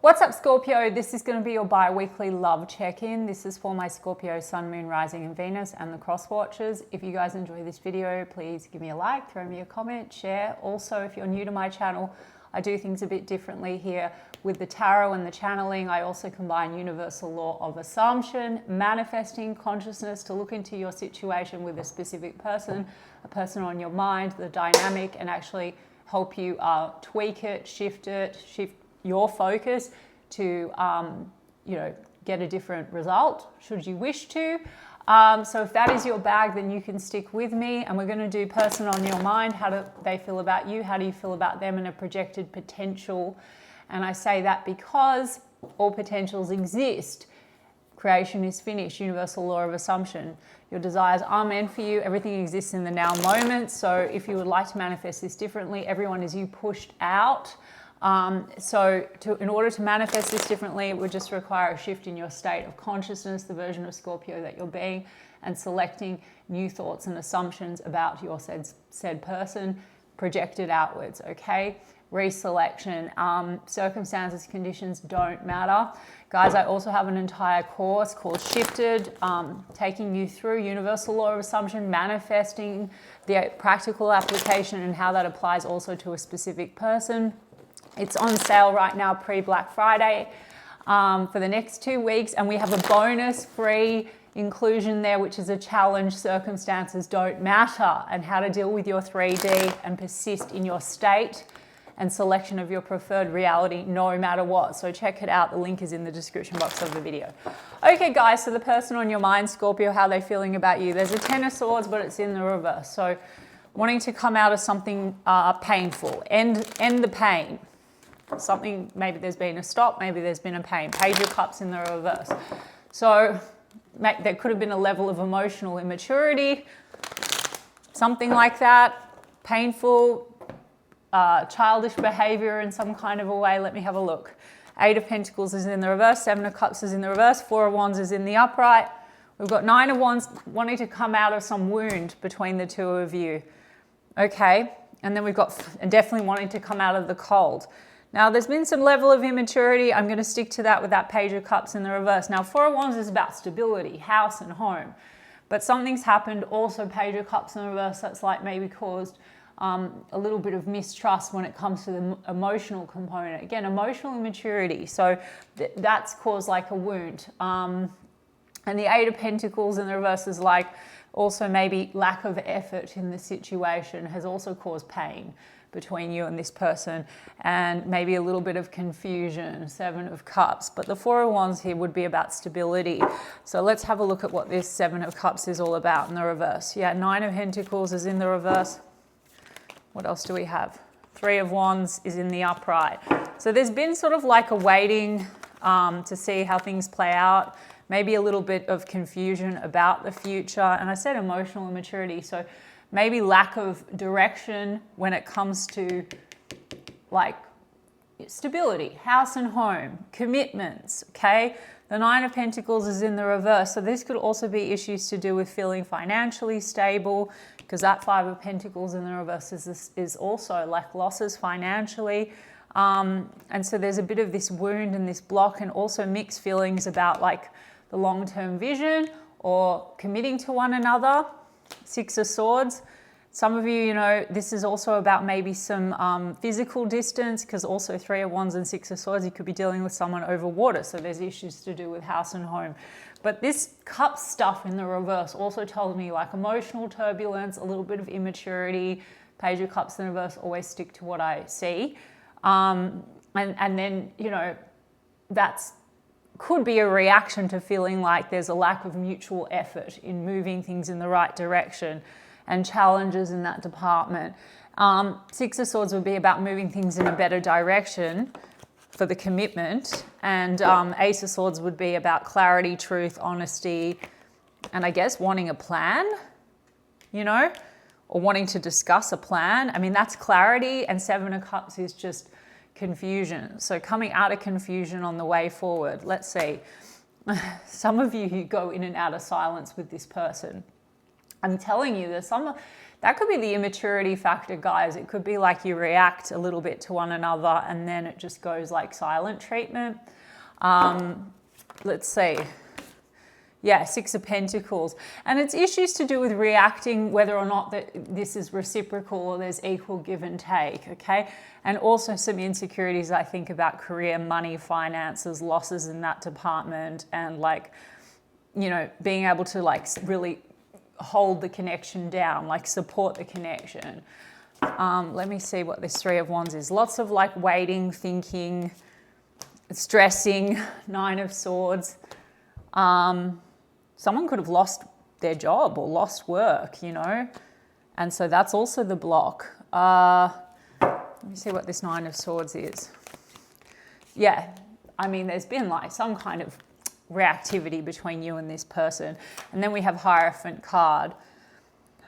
What's up, Scorpio? This is going to be your bi-weekly love check-in. This is for my Scorpio Sun, Moon, Rising and Venus and the cross watchers. If you guys enjoy this video, please give me a like, throw me a comment, share. Also, if you're new to my channel, I do things a bit differently here with the tarot and the channeling. I also combine universal law of assumption, manifesting consciousness to look into your situation with a specific person, a person on your mind, the dynamic, and actually help you tweak it, shift your focus to get a different result should you wish to. So if that is your bag, then you can stick with me, and we're going to do person on your mind. How do they feel about you? How do you feel about them, and a projected potential? And I say that because all potentials exist. Creation is finished, universal law of assumption. Your desires are meant for you. Everything exists in the now moment. So if you would like to manifest this differently, everyone is you pushed out. In order to manifest this differently, it would just require a shift in your state of consciousness, the version of Scorpio that you're being, and selecting new thoughts and assumptions about your said person projected outwards, okay? Reselection. Circumstances, conditions don't matter. Guys, I also have an entire course called Shifted, taking you through universal law of assumption, manifesting the practical application and how that applies also to a specific person. It's on sale right now, pre-Black Friday, for the next 2 weeks. And we have a bonus free inclusion there, which is a challenge, circumstances don't matter, and how to deal with your 3D and persist in your state and selection of your preferred reality no matter what. So check it out. The link is in the description box of the video. Okay, guys, so the person on your mind, Scorpio, how are they feeling about you? There's a 10 of Swords, but it's in the reverse. So wanting to come out of something painful, end the pain. Something, maybe there's been a stop, maybe there's been a pain. Page of Cups in the reverse. So there could have been a level of emotional immaturity, something like that, painful, childish behavior in some kind of a way. Let me have a look. 8 of Pentacles is in the reverse, 7 of Cups is in the reverse, 4 of Wands is in the upright. We've got 9 of Wands wanting to come out of some wound between the two of you. Okay, and then we've got definitely wanting to come out of the cold. Now, there's been some level of immaturity. I'm going to stick to that with that Page of Cups in the reverse. Now, 4 of Wands is about stability, house and home. But something's happened, also Page of Cups in the reverse, that's like maybe caused a little bit of mistrust when it comes to the emotional component. Again, emotional immaturity. So that's caused like a wound. And the 8 of Pentacles in the reverse is like also maybe lack of effort in the situation has also caused pain between you and this person, and maybe a little bit of confusion, 7 of Cups. But the 4 of Wands here would be about stability. So let's have a look at what this 7 of Cups is all about in the reverse. Yeah, 9 of Pentacles is in the reverse. What else do we have? 3 of Wands is in the upright. So there's been sort of like a waiting to see how things play out. Maybe a little bit of confusion about the future. And I said emotional immaturity. So maybe lack of direction when it comes to like stability, house and home, commitments, okay? The 9 of Pentacles is in the reverse. So this could also be issues to do with feeling financially stable, because that 5 of Pentacles in the reverse is also like losses financially. And so there's a bit of this wound and this block, and also mixed feelings about like the long-term vision or committing to one another. 6 of Swords. Some of you, this is also about maybe some physical distance, because also 3 of Wands and 6 of Swords, you could be dealing with someone over water. So there's issues to do with house and home. But this cup stuff in the reverse also tells me like emotional turbulence, a little bit of immaturity. Page of Cups in the reverse, always stick to what I see. And then, that's could be a reaction to feeling like there's a lack of mutual effort in moving things in the right direction, and challenges in that department. 6 of Swords would be about moving things in a better direction for the commitment. And Ace of Swords would be about clarity, truth, honesty, and I guess wanting a plan, or wanting to discuss a plan. I mean, that's clarity. And 7 of Cups is just confusion. So coming out of confusion on the way forward. Let's see. Some of you go in and out of silence with this person. I'm telling you, there's That could be the immaturity factor, guys. It could be like you react a little bit to one another and then it just goes like silent treatment. Let's see. Yeah, Six of Pentacles. And it's issues to do with reacting, whether or not that this is reciprocal or there's equal give and take, okay? And also some insecurities, I think, about career, money, finances, losses in that department, and like, you know, being able to like really hold the connection down, like support the connection. Let me see what this Three of Wands is. Lots of like waiting, thinking, stressing, Nine of Swords. Someone could have lost their job or lost work, you know, and so that's also the block. Let me see what this Nine of Swords is. Yeah, I mean, there's been like some kind of reactivity between you and this person. And then we have Hierophant card.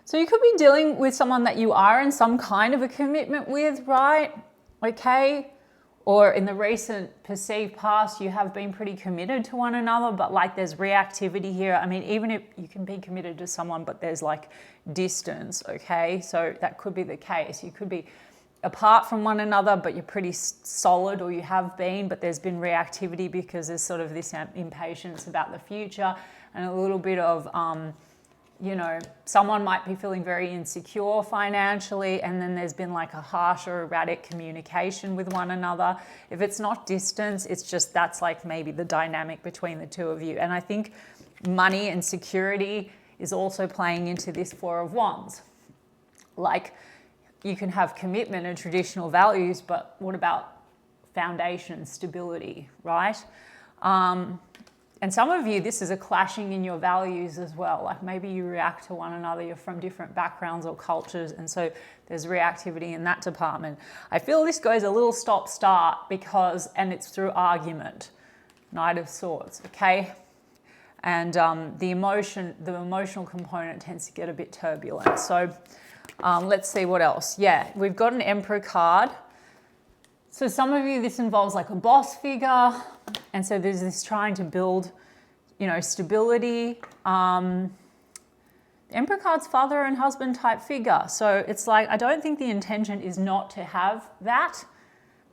So you could be dealing with someone that you are in some kind of a commitment with, right? Okay. Or in the recent perceived past, you have been pretty committed to one another, but like there's reactivity here. I mean, even if you can be committed to someone, but there's like distance, okay? So that could be the case. You could be apart from one another, but you're pretty solid, or you have been, but there's been reactivity because there's sort of this impatience about the future and a little bit of, you know, someone might be feeling very insecure financially, and then there's been like a harsh or erratic communication with one another. If it's not distance, it's just that's like maybe the dynamic between the two of you. And I think money and security is also playing into this Four of Wands. Like, you can have commitment and traditional values, but what about foundation, stability, right? And some of you, this is a clashing in your values as well. Like maybe you react to one another, you're from different backgrounds or cultures, and so there's reactivity in that department. I feel this goes a little stop-start because, and it's through argument, Knight of Swords, okay? And the emotional component tends to get a bit turbulent. So let's see what else. Yeah, we've got an Emperor card. So some of you, this involves like a boss figure. And so there's this trying to build, you know, stability. Emperor card's father and husband type figure. So it's like, I don't think the intention is not to have that,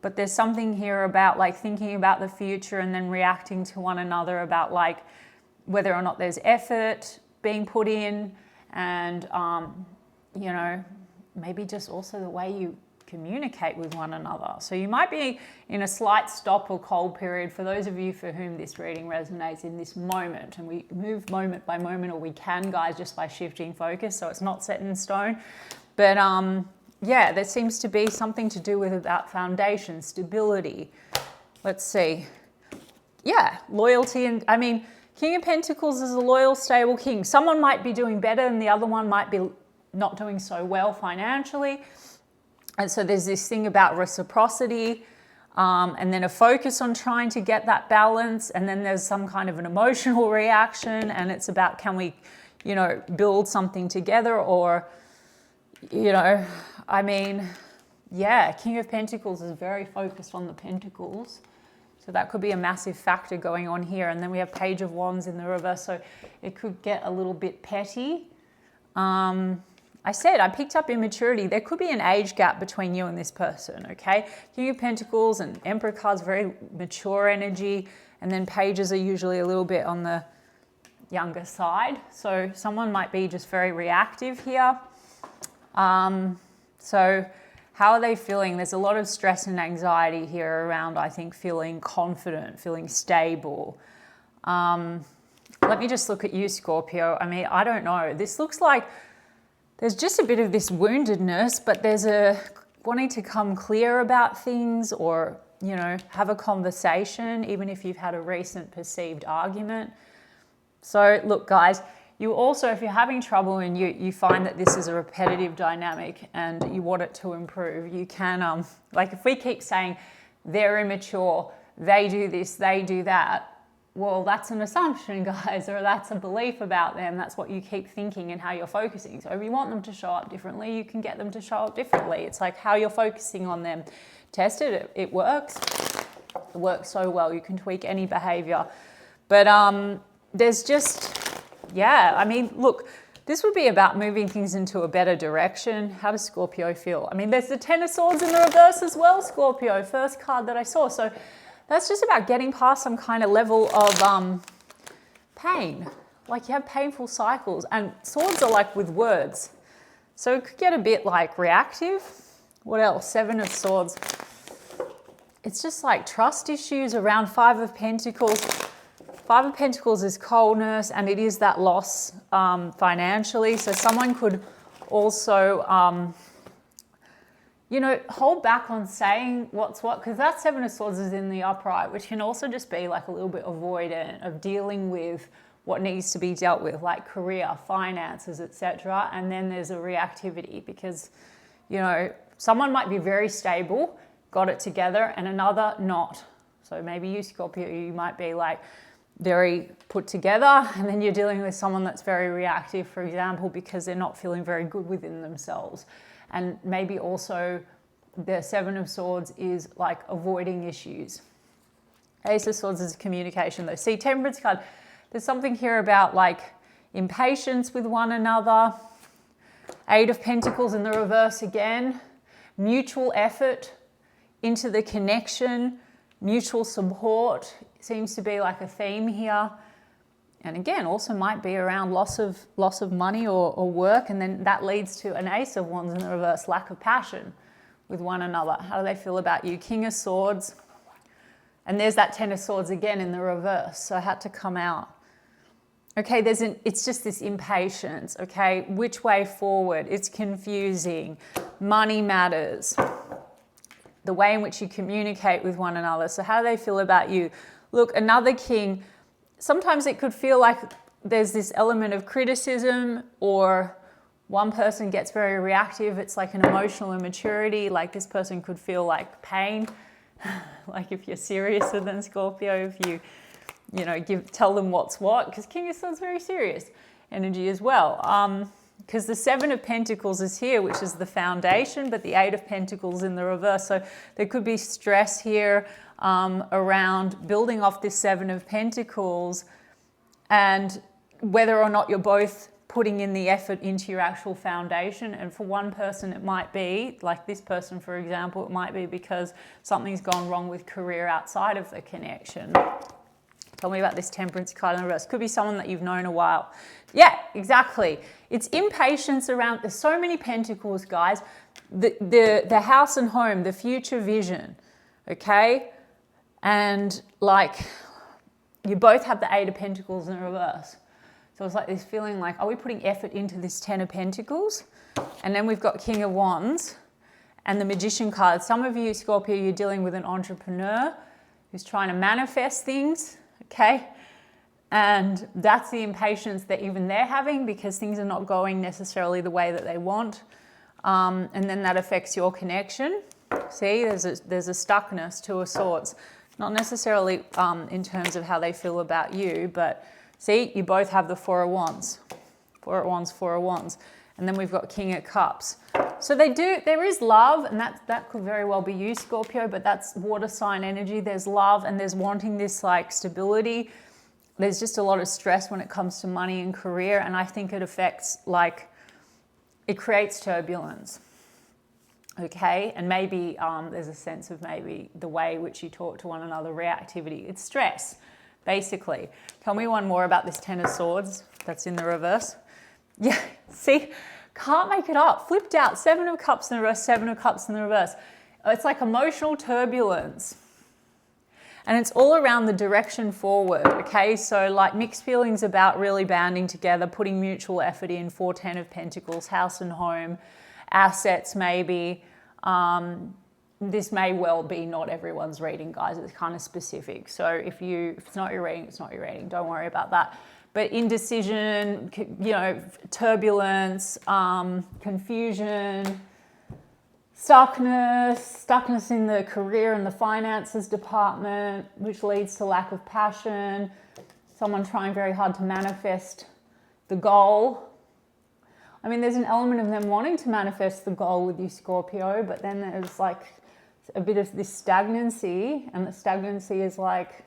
but there's something here about like thinking about the future and then reacting to one another about like whether or not there's effort being put in, and, you know, maybe just also the way you communicate with one another. So you might be in a slight stop or cold period for those of you for whom this reading resonates in this moment. And we move moment by moment, or we can, guys, just by shifting focus. So it's not set in stone. But yeah, there seems to be something to do with about foundation, stability. Let's see. Yeah, loyalty. And I mean, King of Pentacles is a loyal, stable king. Someone might be doing better and the other one might be not doing so well financially. And so there's this thing about reciprocity, and then a focus on trying to get that balance. And then there's some kind of an emotional reaction, and it's about, can we, you know, build something together? Or, you know, I mean, yeah, King of Pentacles is very focused on the pentacles. So that could be a massive factor going on here. And then we have Page of Wands in the reverse. So it could get a little bit petty. I said I picked up immaturity. There could be an age gap between you and this person, okay? King of Pentacles and Emperor cards, very mature energy. And then pages are usually a little bit on the younger side. So someone might be just very reactive here. So how are they feeling? There's a lot of stress and anxiety here around, I think, feeling confident, feeling stable. Let me just look at you, Scorpio. I mean, I don't know. This looks like there's just a bit of this woundedness, but there's a wanting to come clear about things, or, you know, have a conversation, even if you've had a recent perceived argument. So look, guys, you also, if you're having trouble and you find that this is a repetitive dynamic and you want it to improve, you can, like if we keep saying they're immature, they do this, they do that, well, that's an assumption, guys, or that's a belief about them. That's what you keep thinking and how you're focusing. So if you want them to show up differently, you can get them to show up differently. It's like how you're focusing on them. Test it. It works. It works so well. You can tweak any behavior. But there's just, yeah, I mean, look, This would be about moving things into a better direction. How does Scorpio feel? I mean, there's the Ten of Swords in the reverse as well, Scorpio, first card that I saw. So that's just about getting past some kind of level of pain. Like you have painful cycles, and swords are like with words. So it could get a bit like reactive. What else? Seven of Swords. It's just like trust issues around Five of Pentacles. Five of Pentacles is coldness, and it is that loss financially. So someone could also, you know, hold back on saying what's what, because that Seven of Swords is in the upright, which can also just be like a little bit avoidant of dealing with what needs to be dealt with, like career, finances, etc. And then there's a reactivity because, you know, someone might be very stable, got it together, and another not. So maybe you, Scorpio, you might be like very put together, and then you're dealing with someone that's very reactive, for example, because they're not feeling very good within themselves. And maybe also the Seven of Swords is like avoiding issues. Ace of Swords is communication though. See, Temperance card, there's something here about like impatience with one another. Eight of Pentacles in the reverse again. Mutual effort into the connection, mutual support seems to be like a theme here. And again, also might be around loss of money or work, and then that leads to an Ace of Wands in the reverse, lack of passion with one another. How do they feel about you? King of Swords. And there's that Ten of Swords again in the reverse. So I had to come out. Okay, it's just this impatience, okay? Which way forward? It's confusing. Money matters. The way in which you communicate with one another. So how do they feel about you? Look, another King, sometimes it could feel like there's this element of criticism, or one person gets very reactive. It's like an emotional immaturity. Like this person could feel like pain. Like if you're seriouser than Scorpio, if you know, tell them what's what, because King of Swords is very serious energy as well. Because the Seven of Pentacles is here, which is the foundation, but the Eight of Pentacles in the reverse. So there could be stress here around building off this Seven of Pentacles, and whether or not you're both putting in the effort into your actual foundation. And for one person, it might be, like this person, for example, it might be because something's gone wrong with career outside of the connection. Tell me about this Temperance card in the reverse. Could be someone that you've known a while. Yeah, exactly. It's impatience around, there's so many pentacles, guys. The house and home, the future vision, okay? And like, you both have the Eight of Pentacles in the reverse. So it's like this feeling like, are we putting effort into this Ten of Pentacles? And then we've got King of Wands and the Magician card. Some of you, Scorpio, you're dealing with an entrepreneur who's trying to manifest things, okay? And that's the impatience that even they're having because things are not going necessarily the way that they want. And then that affects your connection. See, there's a stuckness, Two of Swords. Not necessarily in terms of how they feel about you, but see, you both have the Four of Wands. Four of Wands, Four of Wands. And then we've got King of Cups. So there is love, and that could very well be you, Scorpio, but that's water sign energy. There's love and there's wanting this like stability. There's just a lot of stress when it comes to money and career, and I think it affects, like, it creates turbulence. Okay, and maybe there's a sense of maybe the way in which you talk to one another, reactivity. It's stress, basically. Tell me one more about this Ten of Swords that's in the reverse. Yeah, see, can't make it up. Flipped out, Seven of Cups in the reverse, Seven of Cups in the reverse. It's like emotional turbulence. And it's all around the direction forward, okay? So like mixed feelings about really banding together, putting mutual effort in for Ten of Pentacles, house and home, assets maybe. This may well be not everyone's reading, guys. It's kind of specific. So if it's not your reading, it's not your reading. Don't worry about that. But indecision, you know, turbulence, confusion, stuckness in the career and the finances department, which leads to lack of passion. Someone trying very hard to manifest the goal. I mean, there's an element of them wanting to manifest the goal with you, Scorpio, but then there's like a bit of this stagnancy, and the stagnancy is like,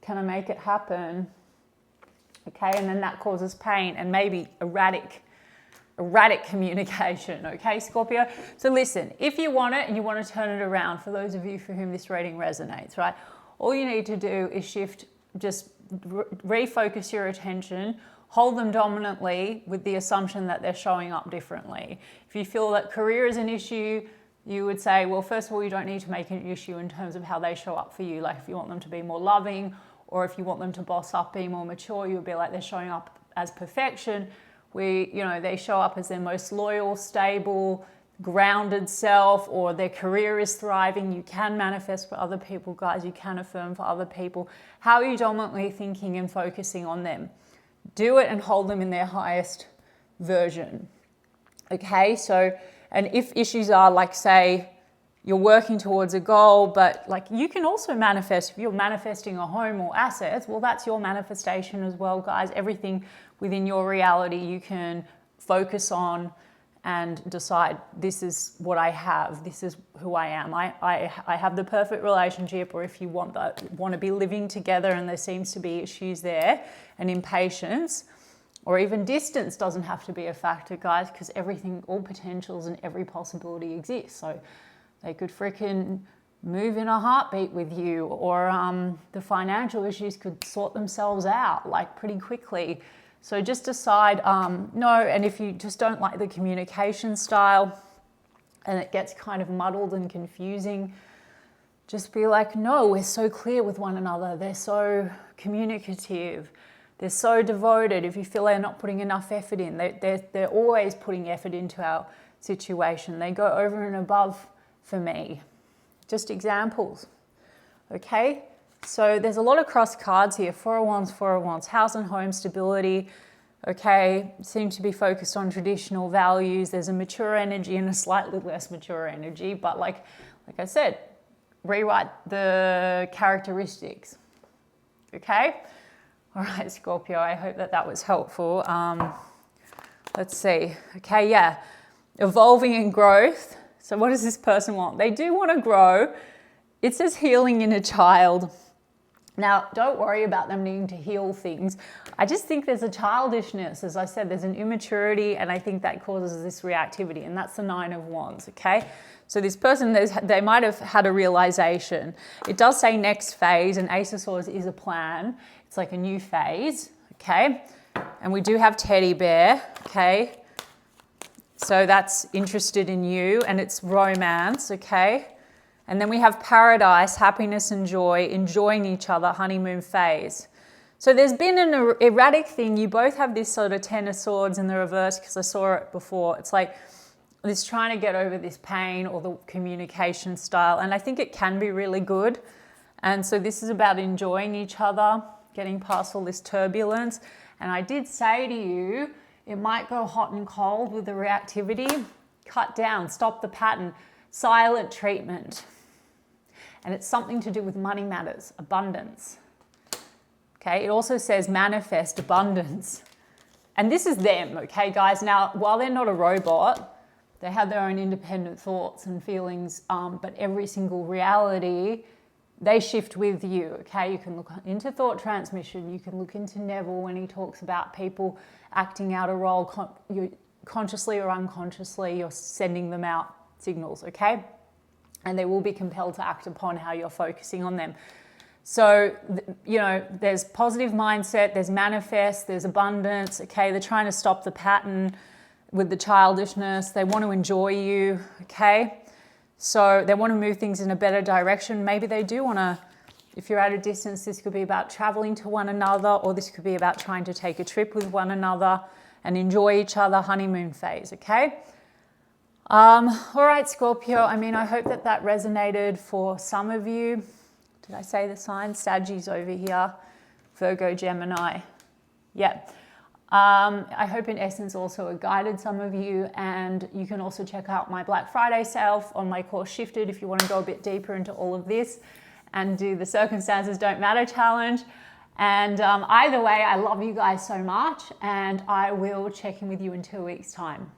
can I make it happen? okay? And then that causes pain and maybe erratic communication, okay, Scorpio? So listen, if you want it and you want to turn it around, for those of you for whom this reading resonates, right, all you need to do is shift, just refocus your attention, hold them dominantly with the assumption that they're showing up differently. If you feel that career is an issue, you would say, well, first of all, you don't need to make an issue in terms of how they show up for you. Like if you want them to be more loving, or if you want them to boss up, be more mature, you would be like, they're showing up as perfection. They show up as their most loyal, stable, grounded self, or their career is thriving. You can manifest for other people, guys. You can affirm for other people. How are you dominantly thinking and focusing on them? Do it and hold them in their highest version. Okay, so, and if issues are like, say, you're working towards a goal, but like you can also manifest, if you're manifesting a home or assets, well, that's your manifestation as well, guys. Everything within your reality you can focus on and decide, this is what I have, this is who I am. I have the perfect relationship, or if you want to be living together and there seems to be issues there and impatience, or even distance doesn't have to be a factor, guys, because everything, all potentials and every possibility exists. So they could freaking move in a heartbeat with you, or the financial issues could sort themselves out like pretty quickly. So just decide, no, and if you just don't like the communication style and it gets kind of muddled and confusing, just be like, no, we're so clear with one another. They're so communicative. They're so devoted. If you feel they're not putting enough effort in, they're always putting effort into our situation. They go over and above for me. Just examples, okay? So there's a lot of cross cards here, 401s, house and home stability, okay? Seem to be focused on traditional values. There's a mature energy and a slightly less mature energy, but like I said, rewrite the characteristics, okay? All right, Scorpio, I hope that was helpful. Let's see, okay, yeah, evolving and growth. So what does this person want? They do want to grow. It says healing in a child. Now, don't worry about them needing to heal things. I just think there's a childishness. As I said, there's an immaturity, and I think that causes this reactivity, and that's the 9 of Wands, okay? So this person, they might have had a realization. It does say next phase, and Ace of Swords is a plan. It's like a new phase, okay? And we do have Teddy Bear, okay? So that's interested in you, and it's romance, okay? And then we have paradise, happiness and joy, enjoying each other, honeymoon phase. So there's been an erratic thing. You both have this sort of 10 of Swords in the reverse, because I saw it before. It's like this trying to get over this pain or the communication style. And I think it can be really good. And so this is about enjoying each other, getting past all this turbulence. And I did say to you, it might go hot and cold with the reactivity. Cut down, stop the pattern, silent treatment. And it's something to do with money matters, abundance. Okay, it also says manifest abundance. And this is them, okay, guys? Now, while they're not a robot, they have their own independent thoughts and feelings, but every single reality, they shift with you, okay? You can look into thought transmission. You can look into Neville when he talks about people acting out a role consciously or unconsciously. You're sending them out signals, okay? And they will be compelled to act upon how you're focusing on them. So, there's positive mindset, there's manifest, there's abundance, okay? They're trying to stop the pattern with the childishness. They want to enjoy you, okay? So they want to move things in a better direction. Maybe they do want to, if you're at a distance, this could be about traveling to one another, or this could be about trying to take a trip with one another and enjoy each other, honeymoon phase, okay? All right, Scorpio, I hope that resonated for some of you. Did I say the signs? Sagittarius over here, Virgo, Gemini. Yeah. I hope in essence also it guided some of you, and you can also check out my Black Friday sale on my course Shifted if you want to go a bit deeper into all of this and do the Circumstances Don't Matter challenge. And either way, I love you guys so much, and I will check in with you in 2 weeks' time.